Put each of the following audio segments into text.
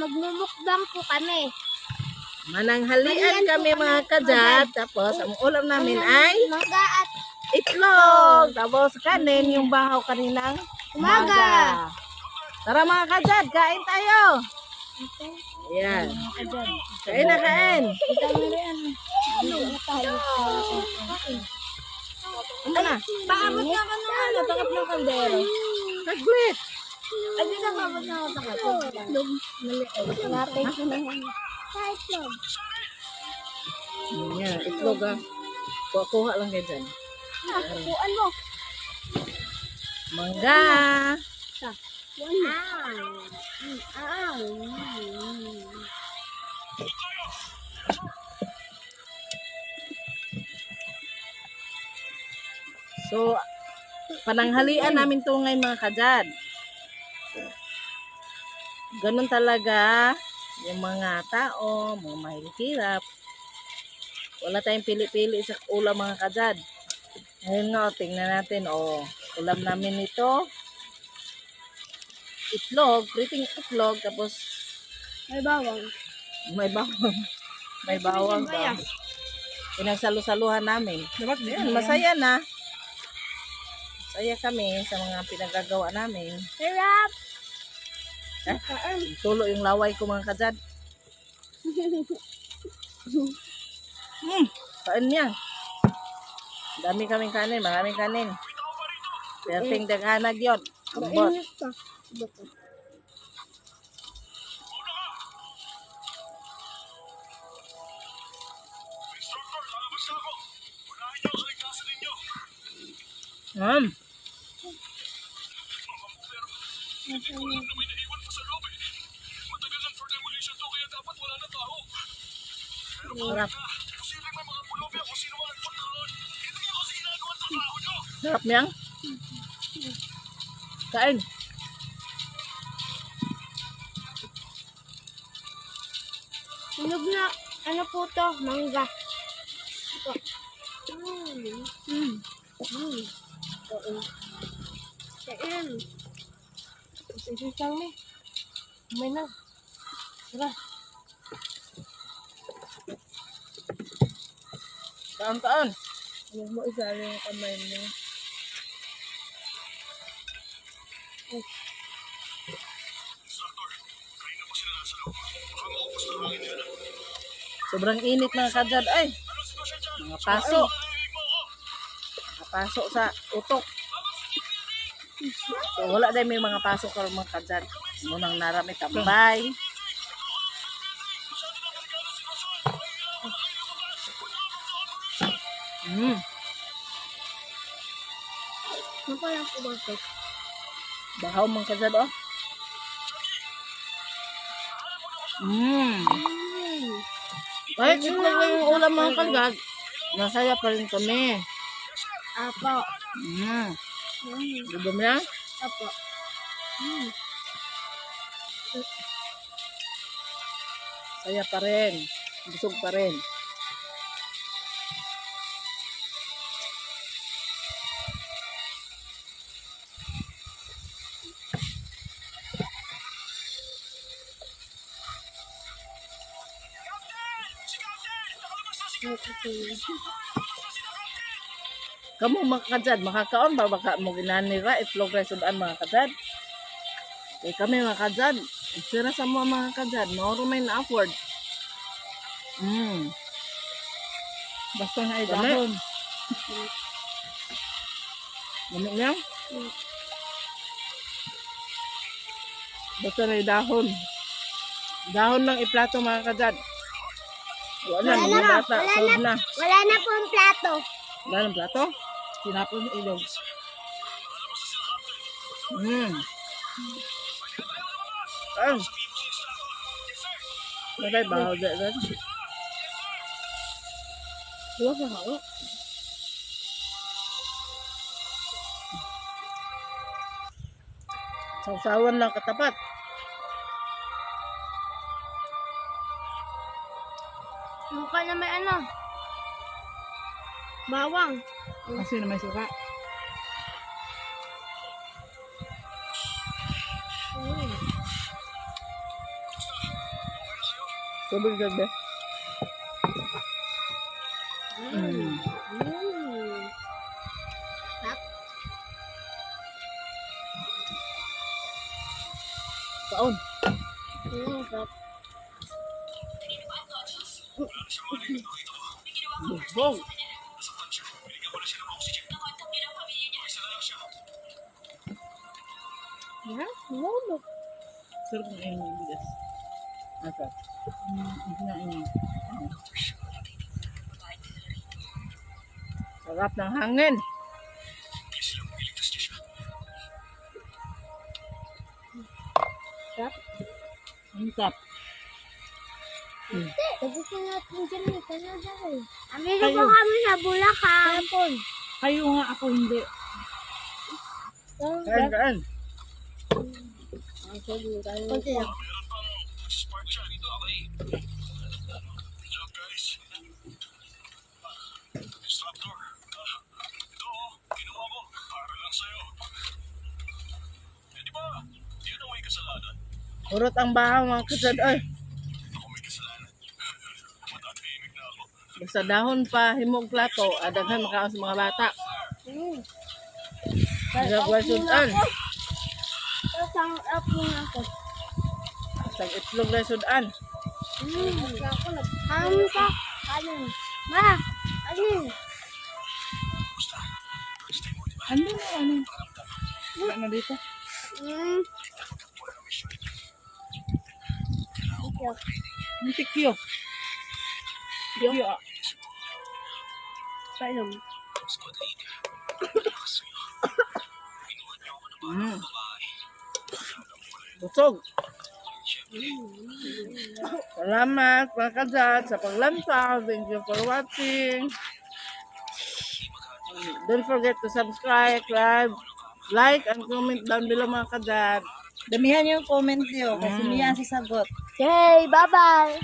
Magmumukbang po kami. Mananghalian kami mga kajad. Tapos ang ulam namin ay Mangga at itlog. Tapos kanin, yung bahaw kaninang umaga. Tara mga kajad, kain tayo. Ayan. Kain na kain. Ano na? Paabot na ka nung ano, takap ng kaldero. Saglit. Ay, di na paabot na ako takap. Itlog. Maliit. Hanapin ko na lang. Itlog. Ayan, itlog ah. Kuha lang kayo dyan. Kukuan mo. Mangga. So, pananghalian namin to ngayon mga kajad. Ganun talaga yung mga tao, mga mahihirap. Wala tayong pili-pili sa ulam mga kajad. Ngayon nga, tingnan natin, ulam namin ito. Itlog, priting itlog, tapos May bawang. may bawang. May bawang daw. Pinagsalo-saluhan namin. Ayan, masaya na. Masaya kami sa mga pinagagawa namin. Sarap. Tulo yung laway ko mga kajad. Kain niya. Dami kaming kanin, maraming kanin. Perting daghanag yun. Ambot. Sarap. Sarap niyang. Kain. Tunog na, ano po to? Mangga. Ito. Kain. Isisang ni. Umay na. Tara. Kaan. Huwag mo isali yung kamay mo. Sobrang init mga kajad. Ay, mga paso. Mga paso sa utok. So, wala dahil may mga pasok ka mga kajad. Munang narami tambay. Ano pa lang po bakit? Bahaw mga kajad Kahit itlog lang yung ulam mga kajad, masaya pa rin kami. Apo. Gutom na? Apo. Saya pa rin. Busog pa rin. Kamu mga kajad, makakaon ba baka mo ginanira itlog rin sudaan mga kajad? Kaya kami mga kajad, sira sa mga kajad, mauro may na-afford. Basta nga idahon. Gamit niya? Basta na dahon. Dahon ng iplato mga kajad. Wala na, bata, solve na. Wala na po ang plato. Wala ng plato? Tinapon ng ilog. Nagay bahaw dyan. Huwag ka hawak. Sausawan lang katapat. Mukha na may ano. Bawang. Kasi na may suka. Tubig gabi. Mm. Sarap. Kaon. Sarap. Busog. Mulog. Sarap ng ayun yung bigas. Asa? Hinain. Sarap ng hangin. Sarap. Ang sarap. Tapos na natin dyan eh. Kanada eh. Amiri po kami sa Bulacan. Hapon. Kayo nga, ako hindi. Kain, kain. Konti lang. Urot ang bahaw mga kasad. Ay. Basta dahon pa, himog plato, adaghan makaon sa mga bata. Nagagwa sudan. Tapos ang up muna ako. Sa itlog na sudan. Ano ka? Kanin. Ma! Kanin. Ano na, ano? Ano dito? Ang tikyo. Tikyo. Painom. Busog. Salamat mga kadzat sa paglantaw. Thank you for watching. Don't forget to subscribe, like, and comment down below mga kadzat. Damihan yung comment niyo kasi niya si sagot. Okay, bye-bye.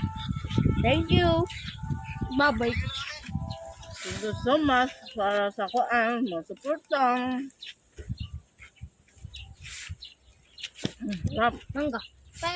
Thank you. Bye-bye. Thank you so much para sa kuan, mga supportang. Rap. Mangga.